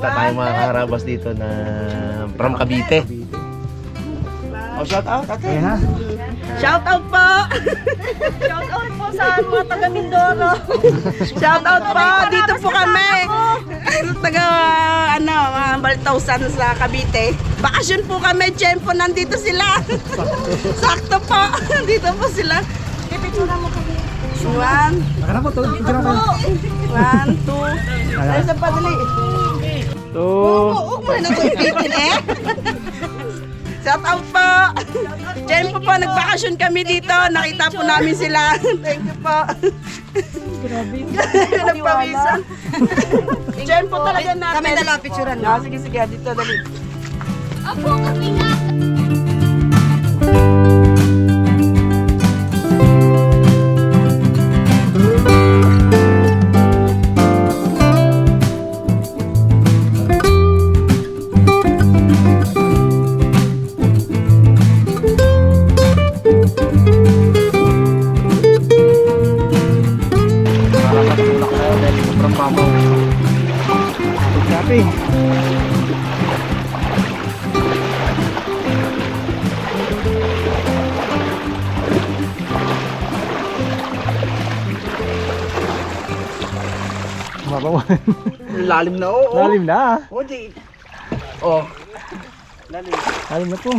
bisita tayong mga karabas dito na from Cavite. Oh, shout out, ate. Ayan ha. Shout out po! Shout out po sa mga taga Mindoro. Shout out po! Dito po kami. Taga Baltausan sa Cavite. Bakasyon po kami, Tiyempo, nandito sila. Sakto po. Dito po sila. Ipipura mo kami. One. Baka na po, tulog. Ito na po. One, two. Ay, sa padali. Two. Huwag mo na ako ipitin eh. Shout out po! Tiyempo po, nagbakasyon kami dito. Nakita po namin sila. Thank you po. Grabe. Nagpawisan. Tiyempo talaga natin. Kami dalawa picturean na. Sige, sige. Dito, dali. Opo, kami nga. Mabawan. Lalim na, oo. Lalim na. O, di. Oh. Lalim na po.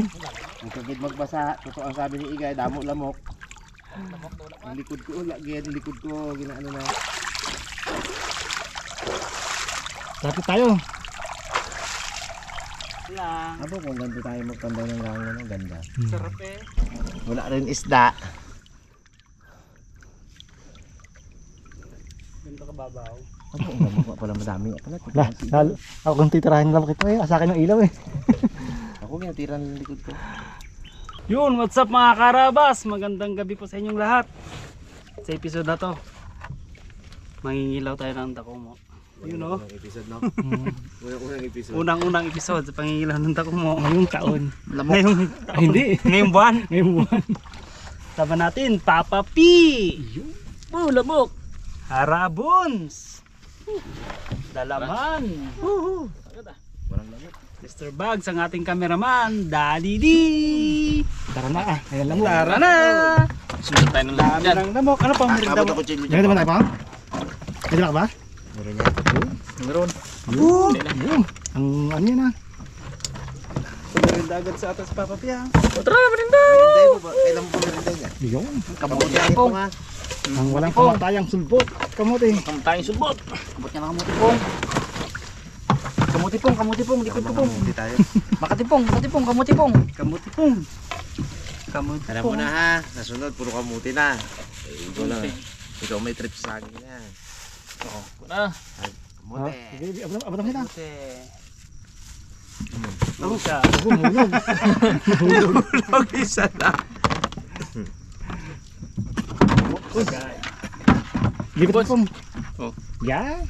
Ang kagid magbasa. Totoo ang sabi ni Igay, damo lamok. Ang likod ko, lagyan, likod ko, ginaano na. Lapit tayo. Abo, kung ganito tayo magpandaw ng gangan, ang ganda. Sarap eh. Wala rin isda. Ganito ka babaw. Abo, ang lamok pala madami. Ako kung titirahin lang kita eh. Asakin ng ilaw eh. Ako ginatira ng likod ko. Yun, what's up mga karabas? Magandang gabi po sa inyong lahat. Sa episode na to, mangingilaw tayo ng Takumo. You know? Unang episode, no? Unang episode. Unang episode sa pangingilaw ng Takumo ngayong taon. Lamok. Ngayong taon. Hindi. Ngayong buwan. Ngayong buwan. Sama natin, Papa P. Lamok. Harabons. Dalaman. Walang lamok. Mr. Bugs, ang ating cameraman, Daddy D. Tara na ah. Ayan lang mo. Tara na. Sunod tayo ng lahat dyan. Ng lamok. Ano pang meron Abot daw? ako chili. Yan naman tayo pa? Pwede ba ka ba? Meron yan. Meron. Yun. Ang ano yan ah. Meron agad sa atas Papa P. Meron tayo po ba? Kailan po meron tayo yan? Yun. Kabuti po nga. Ang walang kamatayang sulbot. Kamote. Kung tayong sulbot. Abot niya kamuti pong. Kamuti pong, likod ko pong. Kabuti tayo. Makati pong, kamuti pong. Kamuti pong. Kamuti Alam mo na ha. Nasunod, puro kamuti na. Ikaw lang. Ikaw may trip sa akin yan. na. Kamuti. Sige, abot na kita. Kamuti. Ano siya? Hulog. Hulog isa na. Lipat pong. Oh. Yan.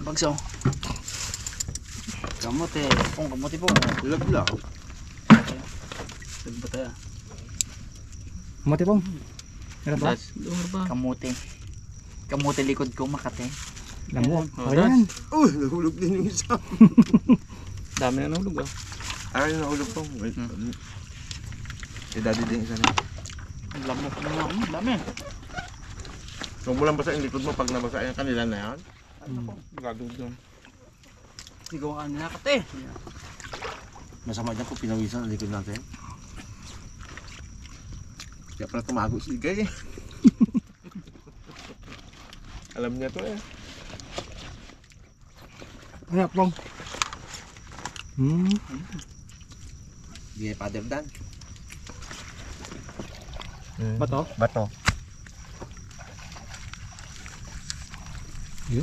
Bagso. Kamuti pong. Laglag. Saan ba tayo? Kamote pong. Meron ba? Luhar ba? Kamuti likod ko, Makati. Lamok. Oh, Ayan. Uy, nahulog din yung isa. Dami na nahulog ah. Ay, nahulog po. Wait. Si daddy din isa na. Lamok na. Dami. Huwag mo lang basa yung likod mo pag nabasa yung kanila na yan. Gagawin doon. Sigaw ka nila kate. Masama dyan kung pinawisan ang likod natin. Kaya pala tumago si Igay eh. Alam niya to eh. Ayan pong. Di ay Father Dan. Bato. Bato. Yun.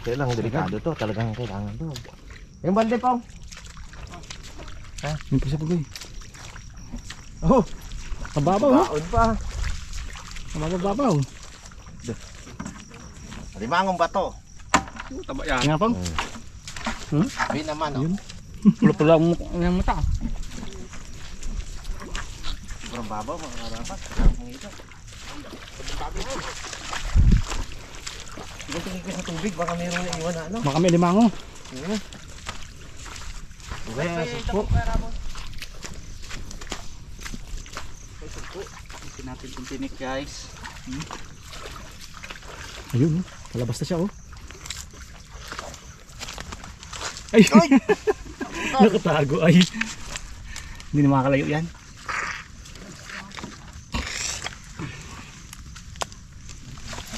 Kaya lang, delikado to. Talagang kailangan to. Yung balde po. Yung pa siya po eh. Oh. Mababaw oh. Baon pa. Mababaw. Limangong bato. Taba yan. Nga pong. Sabi naman oh. Yun. Pula-pula ang mata. Sobrang babaw mga karapat. Kasama ito. Tingin ko sa tubig. Baka mayroon na iwan na ano. Baka may limango. Okay, supo. Ito natin itong tinik guys. Ayun, oh. Palabas na siya, oh. Ay! Nakatago, ay. Hindi na makakalayo yan.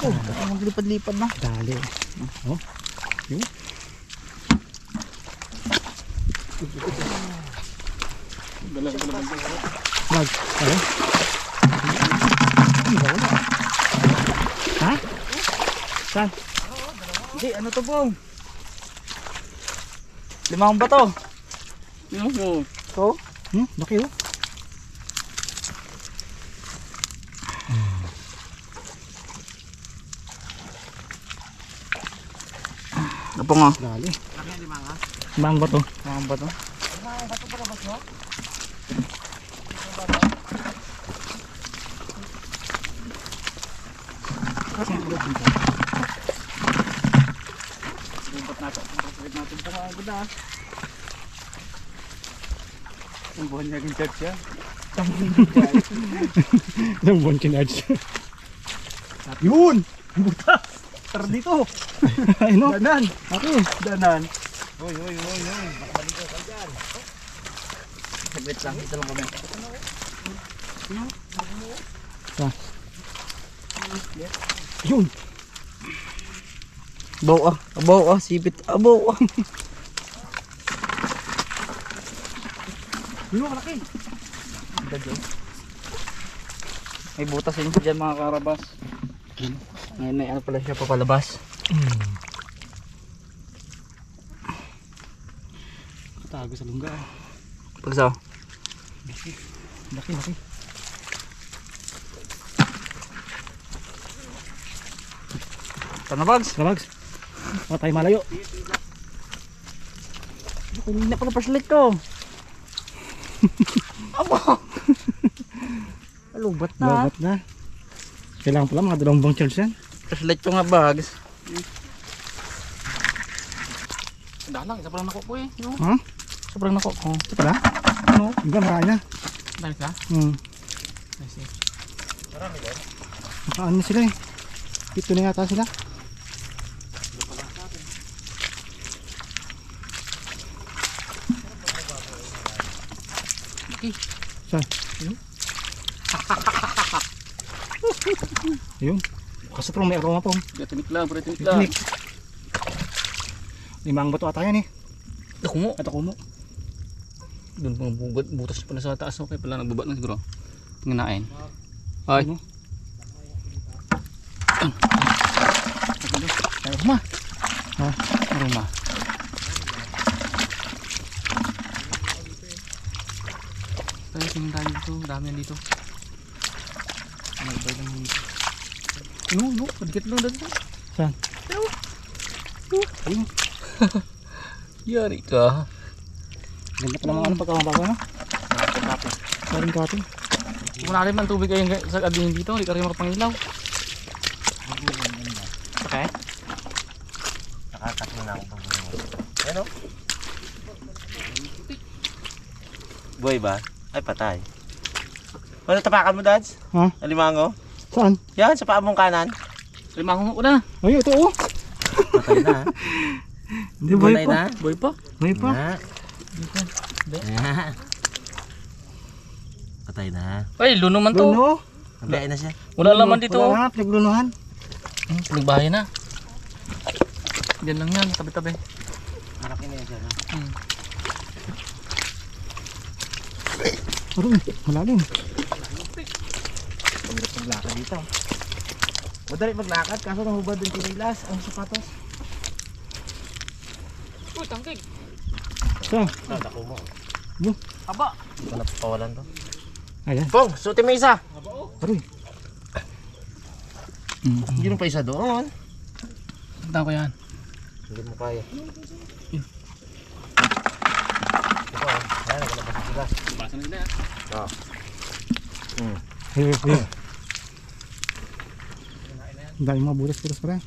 Oh, maglipad-lipad na. Dali. Oh. Yun. Mag. Ano? Ha? Saan? Hindi, ano to pong? Limang ba to? To? Laki, oh. Ano po nga? Dali. Limang ba to? Limang ba to? Ang buwan niya yung church yan. Ilang buwan kinarge. Yun! Butas! Tara dito! Ay no? Danan! Okay. Danan! Uy. Makabalik ka dyan. Saglit lang, ito lang kami. Yun! Abaw ah, sipit, abaw ah. Yun, malaki! May butas yun dyan mga karabas. Ngayon may ano pala siya papalabas. Katago sa lungga. Pagsaw. Laki. Panabags. Salags. Wala tayo malayo. Hindi na pala flashlight ko. Aba! Alubat na. Lobat na. Kailangan pala mga 2 charge yan. Flashlight ko nga bags. Dalang, isa pa lang nako po eh. No? Ha? Isa pa lang nako. Oh. Ito pala? Ano? Hanggang marami na. Dahil ka? Nice eh. Nakaano na sila eh. Ito na yata sila. Saan? Ayun. Kasi parang may aroma po. Tinik lang, pero tinik lang. Tinik. Limang bato ata yan eh. Ako mo. At ako mo. Doon pang butas pala sa taas. Okay pala, nagbaba na siguro. Tingnain. Ay. Ano? Aroma. Ha? Aroma. Tayo tingin tayo dito. Dami yan dito. Nagbay lang dito. No. Padikit lang dito. Saan? Ayun. Yari ka. Ganda pala mga ano pagkakabago na. Saring katin. Kung malalim ang tubig kayo sa abing dito, hindi ka rin makapangilaw. Okay? Nakakat mo na ako pag ano? Buhay ba? Ay, patay. Ano tapakan mo, Dads? Ha? Alimango? Saan? Yan, sa paa mong kanan. Limango ko na. Ay, ito oh. Patay na. Hindi, buhay Patay pa. na. Boy pa. Buhay pa. Na. Patay na. Ay, luno man to. Luno. Nabiyain na siya. Wala laman dito. Wala nga, pinaglunuhan. Pinagbahay na. Diyan lang yan, tabi-tabi. Malaki na yan siya. No? Aroy, malalim. Pagdating maglakad dito. Madali maglakad, kaso nahubad din tinilas ang sapatos. Uy, tangkig. Saan? Nadako mo. Aba. Hindi ko napapawalan to. Ayan. Pong, suti mo isa. Aroy. Hindi pa isa doon. Tandaan ko yan. Hindi mo kaya. Ito, ayan, nagalabas ang sigas. Basa na sila. Oo. Ayun. Ang dami mga butas pa rin.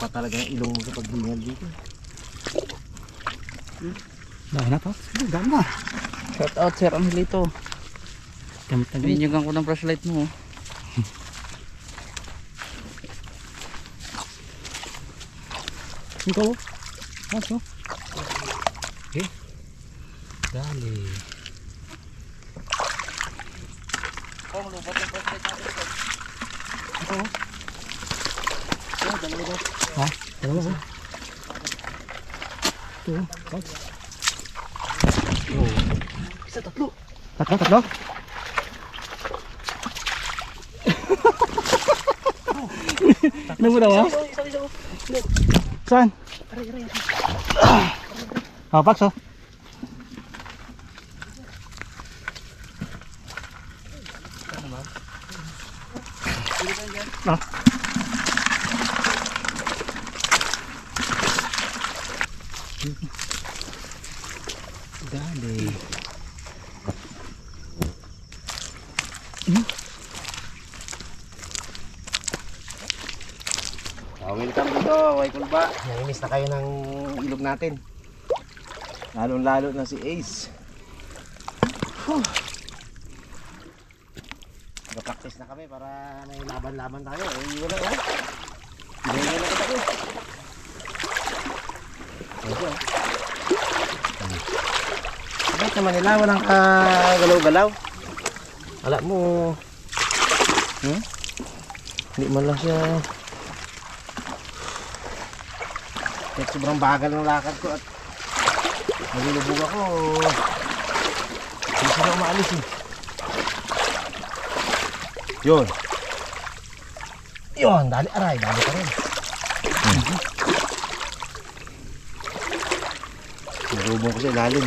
ka talaga yung ilong mo sa paghingal dito. Dahil na to. Dami na. Shout out Sir Angelito. Gamit na gamit. Binyugan ko ng flashlight mo. Ikaw. Aso. Okay. Dali. Oh, lubat yung flashlight natin. Ha? Dalawa ko. Ito. Box. Isa, tatlo. Tatlo? Ano mo daw? Isa. Saan? Ah, box oh. Ah. Dali. Welcome dito, Waikulba. Nainis na kayo ng ilog natin. Lalong-lalo na si Ace. Nag-practice na kami para may laban-laban tayo. Eh, wala oh. Hindi na kita ko. Ito. Bakit naman nila walang kagalaw-galaw? Wala mo. Hindi man lang siya. Kahit sobrang bagal ng lakad ko at nalulubog ako. Hindi sila umaalis eh. Yun. Yun, dali aray, dali pa rin. Nalubog ko sa ilalim.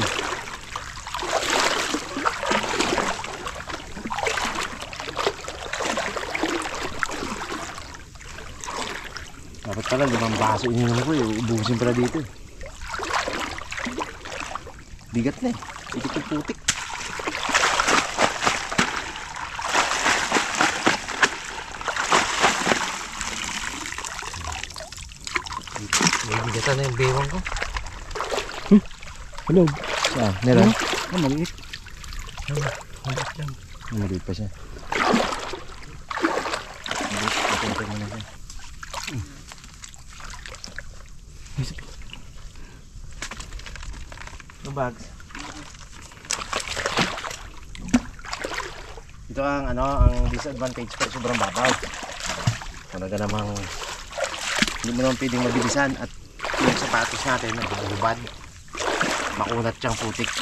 Dapat pala 5 baso ininom ko eh. Ubusin pala dito. Bigat na eh. Putik-putik. May bigatan na yung bewang ko. Hello. Ah, meron? Ah, maliit. Maliit pa siya. Maliit mo na siya. Bags. Ito ang ang disadvantage pag sobrang babaw. Talaga namang hindi mo naman pwedeng mabilisan at yung sapatos natin nagbubuhubad. Makunat siyang putik.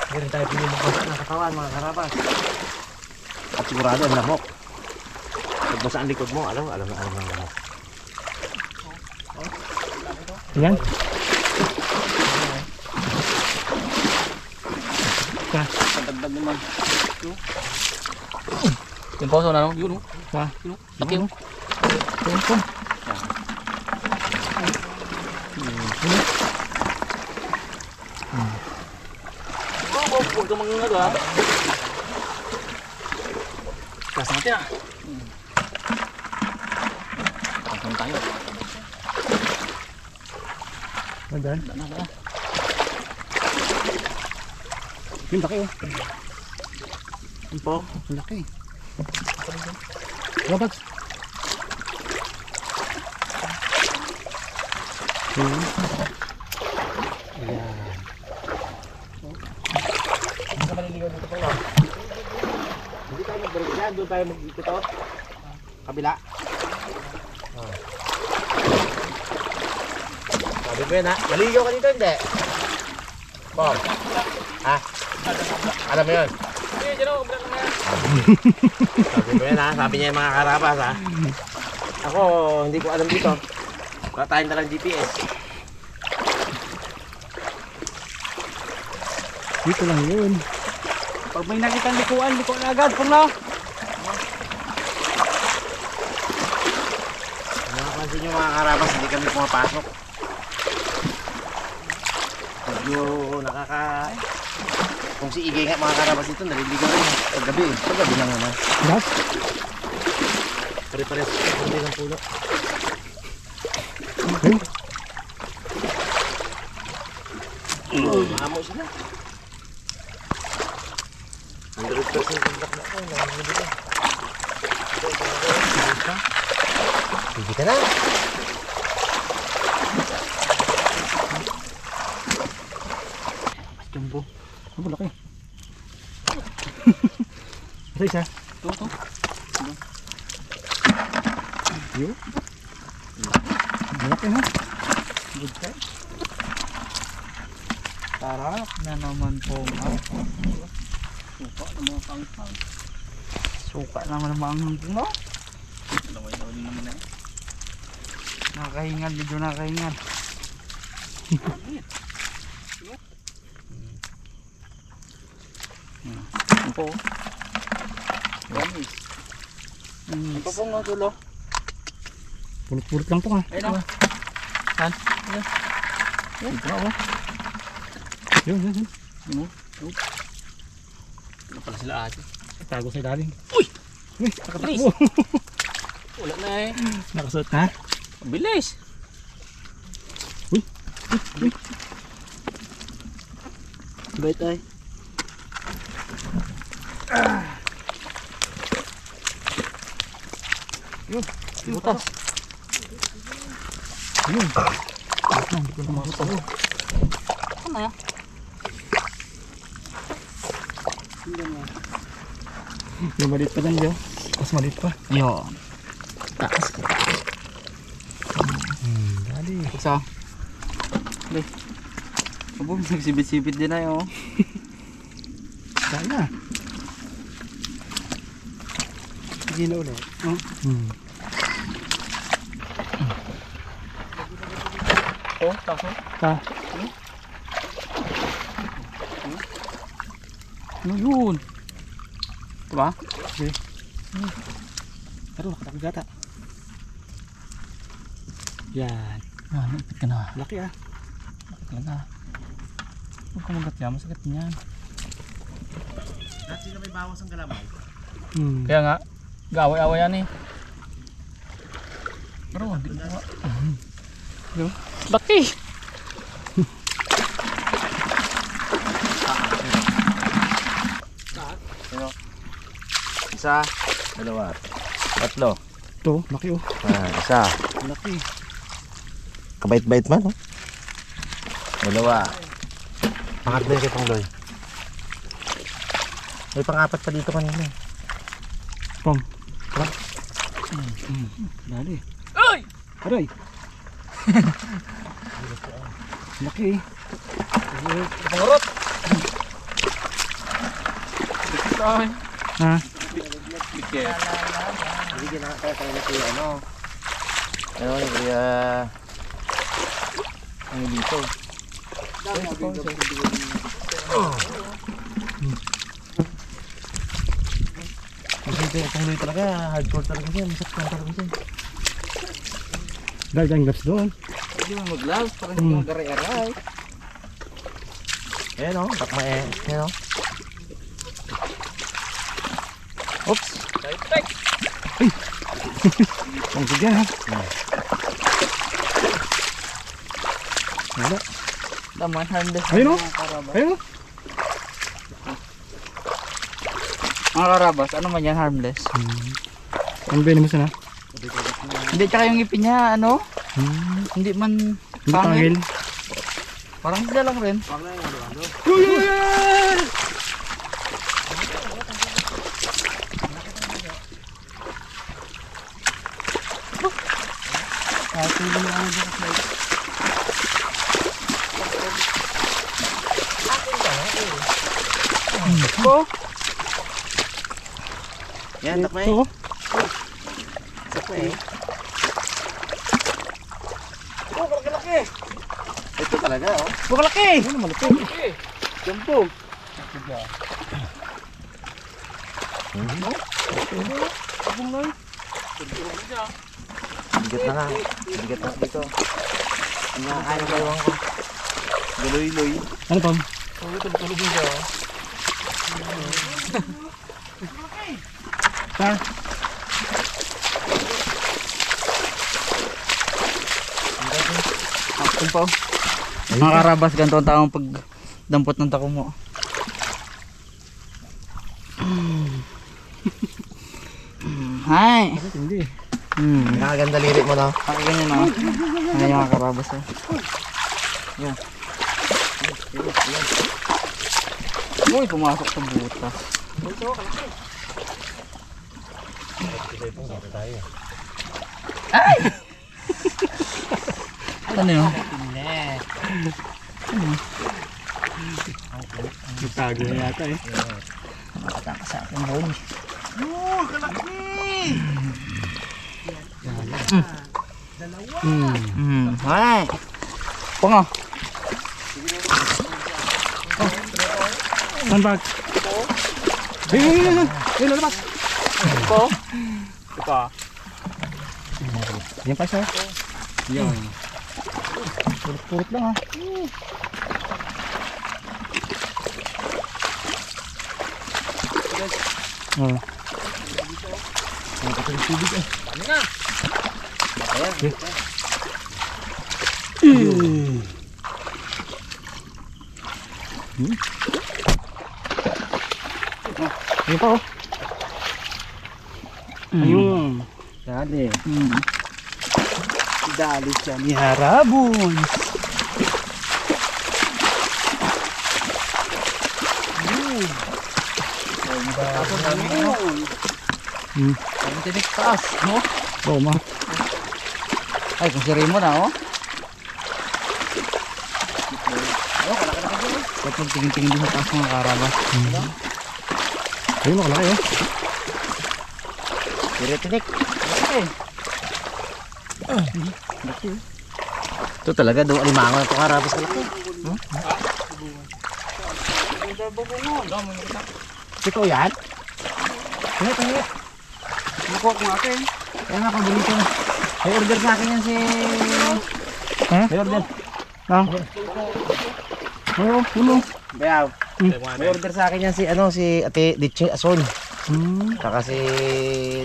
Hindi rin tayo pwede magbasa ng katawan mga karabas. At sigurado ang lamok. Pag basa ang likod mo, alam na ang lamok. Yan. Pagdagdag naman. Yung pauso na no? Yun oh. Sa. Laki oh. Ito. Huwag kang mangingaga. Gas natin ah. Pagkang tayo. Nandiyan. Dana. Yung laki oh. Yung po. Ang laki. Hello, Bags. Ayan. Hindi ka maliligaw dito pa lang. Hindi tayo magbalik dyan, doon tayo mag-ikot. Kabila. Sabi ko yan ha, maligaw ka dito hindi? Bob? Ha? Alam mo yun? Sabi ko yan ha, sabi niya yung mga karabas ha. Ako, hindi ko alam dito. Wala tayong dalang GPS. Dito lang yun. Pag may nakita likuan agad. Pula. Napansin nyo mga karabas, hindi kami pumapasok. Medyo kung si Igay nga mga karabas dito, naliligaw rin. Paggabi lang naman. Gas. Pare-pares. Hindi ng pulo. Maamo sila. 100% yung black na ako. Nangyayari ko. Hindi ka na. Jumbo. Ang laki. Ito isa. Ito. Yun. Ang laki na. Good size. Tarap na naman po. Suka na mga kangkang. Suka naman ang manghang po, no? Laway-laway din naman na eh. Nakakahingal, medyo nakakahingal. Ito po. Gamis. Ito po nga dulo. Pulot-pulot lang po nga. Ayun o. Saan? Yun, bravo. Yun. Ano pala sila ate? Tago sa ilalim. Uy! Uy, nakatakbo. Wala na eh. Nakasuot na. Bilis! Uy. Bait ay. Yun. Butas. Yun. Hindi ko na makasalo. Ano ya? Yung maliit pa dyan, Joe. Mas maliit pa. Yun. Taas ko. Dali. Isa. Dali. Abo, nagsibit-sibit din na yun. Dali na. Hindi na ulit. Oh. Oh, taso. Ta. Ano yun? Diba? Pero nakatakbo gata. Yan. Ah, naipit ka na. Laki ah. Laki talaga. Huwag ka magat yan, masakit niyan. Lahat sila may bawas ang galamay. Kaya nga, gaway-away yan eh. Pero hindi ko nga. Yung laki! Isa, dalawa, tatlo. Ito, laki oh. Isa. Laki. Kabait-bait man, oh. Dalawa. Pangatlo yung kay Pangloy. May pang-apat pa dito kanina. Pom. Dali. Ay! Aray. Laki eh. Pangarot! Dikit sa akin. Ha? Dikit. Bigyan na kaya tayo na kuya, ano. Ano yung kuya... Ano dito? Kasi ito yung Pangloy talaga. Hardcore talaga siya. Masaktan talaga siya. Dahil dyan gloves doon. Hindi mo mag-gloves, parang hindi mo mag-aray-aray. Ayan, oh. Takma eh. Ayan, oh. Oops. Tight-tight! Ang sigyan ha. Wala. Daman, harmless. Ayun oh. Mga karabas. Ayun oh. Mga karabas, ano man yan, harmless? Ang venomous na. Hindi, tsaka yung ngipin niya, ano? Hindi man Hindi pangil. Parang sila lang rin. Yan, takma eh. Ito. Takma eh. Ito talaga, oh. Bukalaki! Ano malaki? Jumbo. Bigat na nga. Bigat na dito. Ano ba yung ko? Galoy-loy. Ano pam? Ha? Yun po. Mga karabas, ganito ang taong pagdampot ng tako mo. Hi! Hindi. Nakaganda lirik mo na. Ang ganyan na. Ay, mga karabas eh. Yan. Uy, pumasok sa butas. Ay! Ano yun? Nagtago na yata eh. Nakataka sa akin, Ron. Hi! Punga. Saan bag? Ayun! Ayun, lalabas! Ito. Ito. Yan pa siya. Yun. Purot-purot lang ha. Oh. Ayun pa oh. Ayun. Dali. Dali siya ni Harabon. Ang tinik taas, no? Oo, ma. Ay, kung si Raymond na oh. Ba't magtingin-tingin din sa taas mga karabas? Ayun, makalaki oh. Diretinik. Laki. Ito talaga, doon alimango na ito karabas kalaki. Ito yan? Tingit. Nakuha ko nga akin. Kaya nga paborito na. May order sa akin yan si... Ha? May order. Oo, puno. Bayaw. May order sa akin yan si Ate Diche Ason. Saka si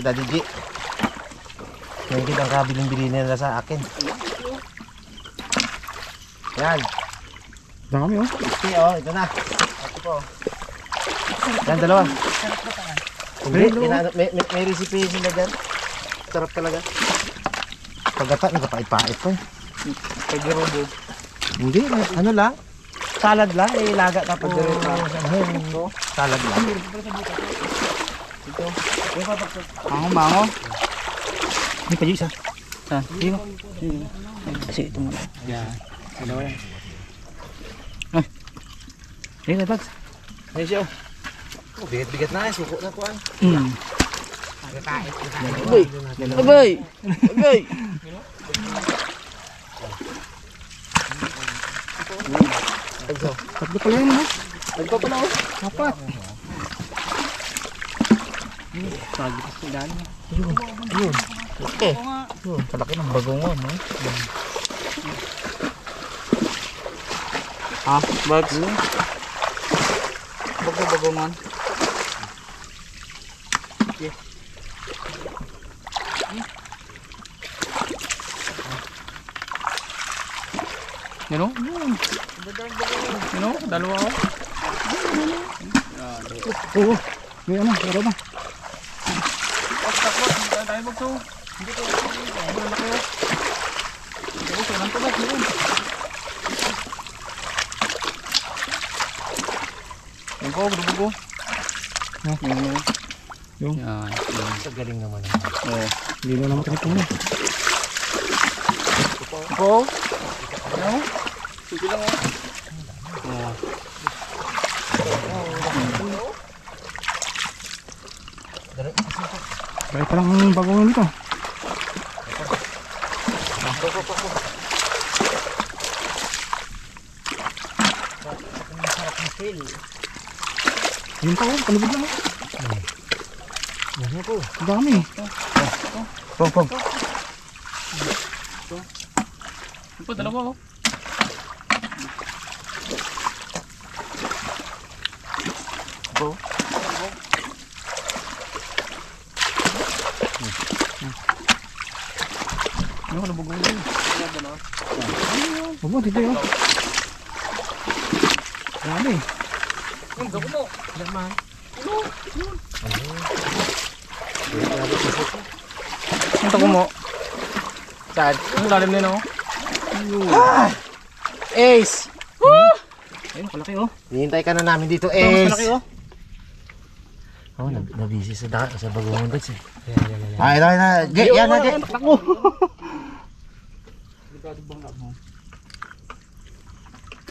Daddy G. Yung kitang kabiling-bili nila sa akin. Yan. Dami oh. Ito na. Ito po. Yan, dalawa. Hindi, may recipe sila dyan. Sarap talaga. Pagkata, nagkapait-pait pa eh. Pag-robo. Hindi, ano lang. Salad lang, ilaga tapos salad lang. Mango. May pa isa. Saan? Dito. Kasi ito muna. Yan. Dalawa yan. Ayun na bags. Ayun siya. Oh, bigat-bigat na eh. Suko na ko ay. Abay! Abay! Abay! Tatlo pala yun ha. Nagpa pala oh. Apat. Sagi pa sa ilalim. Ayun. Okay. Kalaki ng bagongon, no? Ah, bags. Bagongon. You know? You know? Dalawa ako. Oo. May ano, laro na. Yan po, bugo. Yung. Yan. Sa galing naman. Oh. Hindi na naman kanito na. Po. Ano? Sige lang oh. Oh. Kaya palang ang bagongan nito. Ayun pa oh, palubog lang oh. Ang dami. Pong. Ito, dalawa oh. Ano ko nabugong yun? Abo, dito yun. Dami. Ang tako mo. Saan? Ang lalim nila oh. Ace! Ayun, kalaki oh. Hihintay ka na namin dito, Ito, mas Ace. malaki oh. Oo, nabisi sa bagungon doon eh. Ay, na. Yan na, Jay. Tako.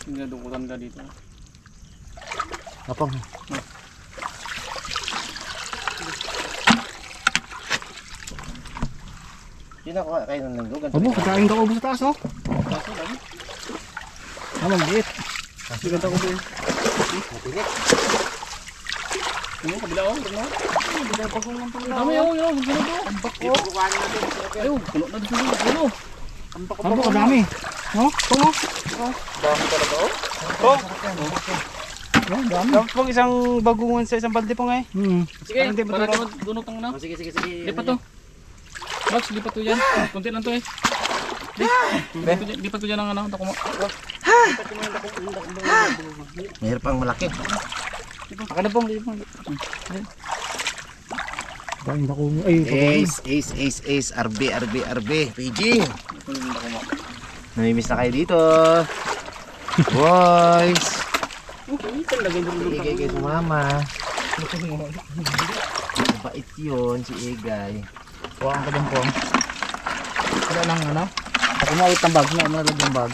Hindi dukutan ka dito. Apang. Yun ako, kayo ng langgo. Abo, kakain ka ubo sa taas oh. Ano, maliit. Sige ka ubo. Matinik. Ano, kabila oh. Ano? Dami oh, yun. Magkano to? Ambak oh. Ayun, puno na dito. Ayun. Ambak kadami. No? Ito mo. Dami talaga, oh. Oh. Yan, dami. Pang isang bagungon sa isang balde po nga eh. Sige, para dunot ang na. Sige, sige, sige. Lipat to. Max, lipat to yan. Kunti lang to eh. Lipat ko dyan ang ano, tako mo. Mayroon pang malaki. Baka na pong, lipat. Dahil ako mo. Ay, Ace, RB, Beijing. Namimiss na kayo dito. Boys. Igay kayo sa mama. Mabait yun, si Igay. Huwag ka din po. Wala lang ano. Umawit ng bag. Umalag ng bag.